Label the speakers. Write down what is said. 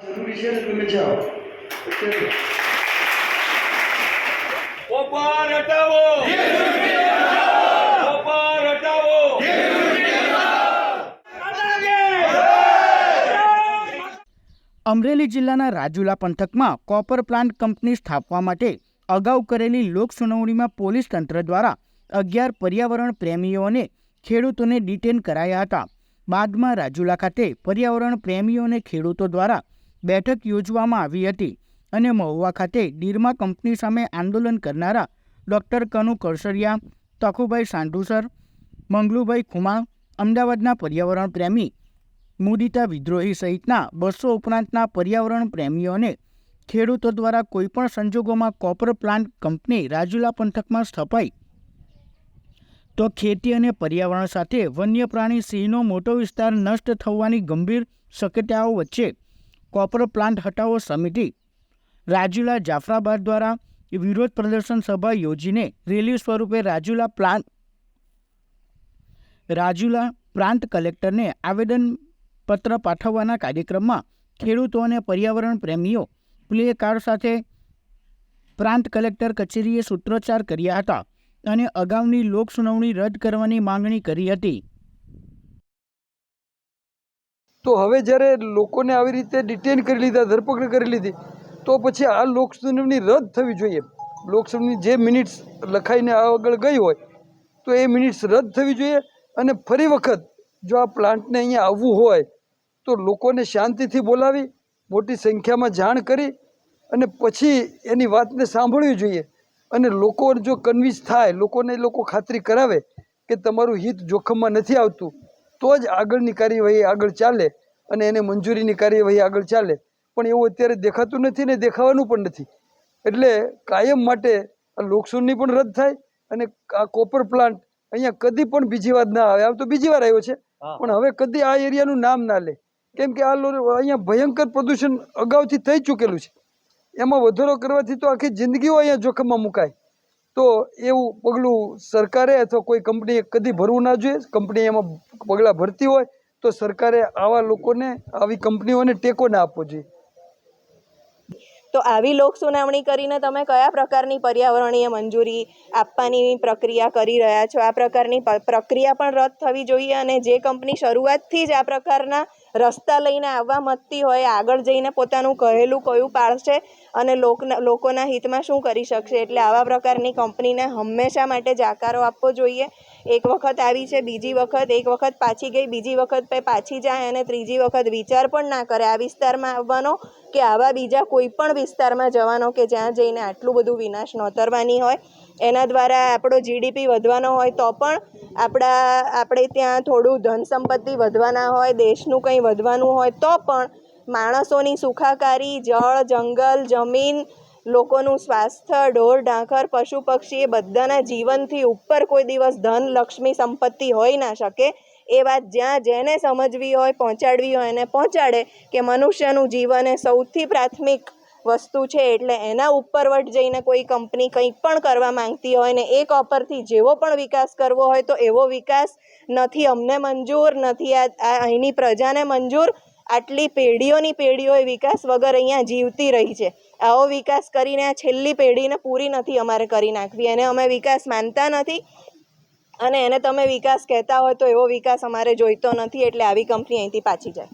Speaker 1: જરૂરી છે ને તમે જાઓ
Speaker 2: કોપાર હટાવો કોપાર હટાવો
Speaker 3: અમરેલી જિલ્લાના રાજુલા પંથકમાં કોપર પ્લાન્ટ કંપની સ્થાપવા માટે અગાઉ કરેલી લોક સુનાવણીમાં પોલીસ તંત્ર દ્વારા 11 પર્યાવરણ પ્રેમીઓને ખેડૂતોને ડિટેન કરાયા હતા. બાદમાં રાજુલા ખાતે પર્યાવરણ પ્રેમીઓ અને ખેડૂતો દ્વારા બેઠક યોજવામાં આવી હતી અને મહુવા ખાતે નિરમા કંપની સામે આંદોલન કરનારા ડૉક્ટર કનુ કરસરિયા, તખુભાઈ સાંઢુસર, મંગલુભાઈ ખુમા, અમદાવાદના પર્યાવરણ પ્રેમી મુદિતા વિદ્રોહી સહિતના 200 ઉપરાંતના પર્યાવરણ પ્રેમીઓને ખેડૂતો દ્વારા કોઈપણ સંજોગોમાં કોપર પ્લાન્ટ કંપની રાજુલા પંથકમાં સ્થપાઈ તો ખેતી અને પર્યાવરણ સાથે વન્ય પ્રાણી સિંહનો મોટો વિસ્તાર નષ્ટ થવાની ગંભીર શક્યતાઓ વચ્ચે કોપર પ્લાન્ટ હટાવો સમિતિ રાજુલા જાફરાબાદ દ્વારા વિરોધ પ્રદર્શન સભા યોજીને રેલી સ્વરૂપે રાજુલા પ્રાંત કલેક્ટરને આવેદનપત્ર પાઠવવાના કાર્યક્રમમાં ખેડૂતો અને પર્યાવરણ પ્રેમીઓ પ્લે કાર્ડ સાથે પ્રાંત કલેક્ટર કચેરીએ સૂત્રોચ્ચાર કર્યા હતા અને અગાઉની લોક સુનાવણી રદ કરવાની માંગણી કરી હતી.
Speaker 4: તો હવે જ્યારે લોકોને આવી રીતે ડિટેન કરી લીધા, ધરપકડ કરી લીધી, તો પછી આ લોક સુનાવણી રદ થવી જોઈએ. લોક સુનાવણી જે મિનિટ્સ લખાઈને આગળ ગઈ હોય તો એ મિનિટ્સ રદ થવી જોઈએ અને ફરી વખત જો આ પ્લાન્ટને અહીંયા આવવું હોય તો લોકોને શાંતિથી બોલાવી મોટી સંખ્યામાં જાણ કરી અને પછી એની વાતને સાંભળવી જોઈએ અને લોકો જો કન્વિન્સ થાય, લોકોને લોકો ખાતરી કરાવે કે તમારું હિત જોખમમાં નથી આવતું તો જ આગળની કાર્યવાહી આગળ ચાલે અને એને મંજૂરીની કાર્યવાહી આગળ ચાલે. પણ એવું અત્યારે દેખાતું નથી ને દેખાવાનું પણ નથી. એટલે કાયમ માટે આ લોકસુનાવણી પણ રદ થાય અને આ કોપર પ્લાન્ટ અહીંયા કદી પણ બીજી વાર ના આવે. આમ તો બીજી વાર આવ્યો છે પણ હવે કદી આ એરિયાનું નામ ના લે, કેમ કે આ અહીંયા ભયંકર પ્રદૂષણ અગાઉથી થઈ ચૂકેલું છે. એમાં વધારો કરવાથી તો આખી જિંદગીઓ અહીંયા જોખમમાં મુકાય. તો એવું પગલું સરકારે અથવા કોઈ કંપનીએ કદી ભરવું ના જોઈએ. કંપની એમાં પગલાં ભરતી હોય તો સરકારે આવા લોકોને, આવી કંપનીઓને ટેકો ના આપવો જોઈએ.
Speaker 5: તો આવી લોક સુનાવણી કરીને તમે કયા પ્રકારની પર્યાવરણીય મંજૂરી આપવાની પ્રક્રિયા કરી રહ્યા છો? આ પ્રકારની પ્રક્રિયા પણ રદ થવી જોઈએ અને જે કંપની શરૂઆતથી જ આ પ્રકારના રસ્તા લઈને આવવા માંગતી હોય, આગળ જઈને પોતાનું કહેલું કયું પાળશે અને લોકોના હિતમાં શું કરી શકશે, એટલે આવા પ્રકારની કંપનીને હંમેશા માટે જાકારો આપવો જોઈએ. એક વખત આવી છે, બીજી વખત, એક વખત પાછી ગઈ, બીજી વખત પાછી જાય અને ત્રીજી વખત વિચાર પણ ના કરે આ વિસ્તારમાં આવવાનો કે આવા બીજા કોઈ પણ વિસ્તારમાં જવાનો કે જ્યાં જઈને આટલું બધું વિનાશ નોતરવાની હોય. એના દ્વારા આપણો જીડીપી વધવાનો હોય તો પણ આપણે ત્યાં થોડું ધન સંપત્તિ વધવાના હોય, દેશનું કંઈ વધવાનું હોય તો પણ માણસોની સુખાકારી, જળ, જંગલ, જમીન, લોકોનું સ્વાસ્થ્ય, ઢોર ઢાંખર, પશુ પક્ષી એ બધાના જીવનથી ઉપર કોઈ દિવસ ધન, લક્ષ્મી, સંપત્તિ હોઈ ના શકે. એ વાત જ્યાં જેને સમજવી હોય, પહોંચાડવી હોય એને પહોંચાડે કે મનુષ્યનું જીવન એ સૌથી પ્રાથમિક વસ્તુ છે. એટલે એના ઉપરવટ જઈને કોઈ કંપની કંઈક પણ કરવા માંગતી હોય ને એ કોપરથી જેવો પણ વિકાસ કરવો હોય તો એવો વિકાસ નથી અમને મંજૂર, નથી અહીંની પ્રજાને મંજૂર. આટલી પેઢીઓની પેઢીઓ એ વિકાસ વગર અહીંયા જીવતી રહી છે. આવો વિકાસ કરીને આ છેલ્લી પેઢીને પૂરી નથી અમારે કરી નાખવી. એને અમે વિકાસ માનતા નથી અને એને તમે વિકાસ કહેતા હોય તો એવો વિકાસ અમારે જોઈતો નથી. એટલે આવી કંપની અહીંથી પાછી જાય.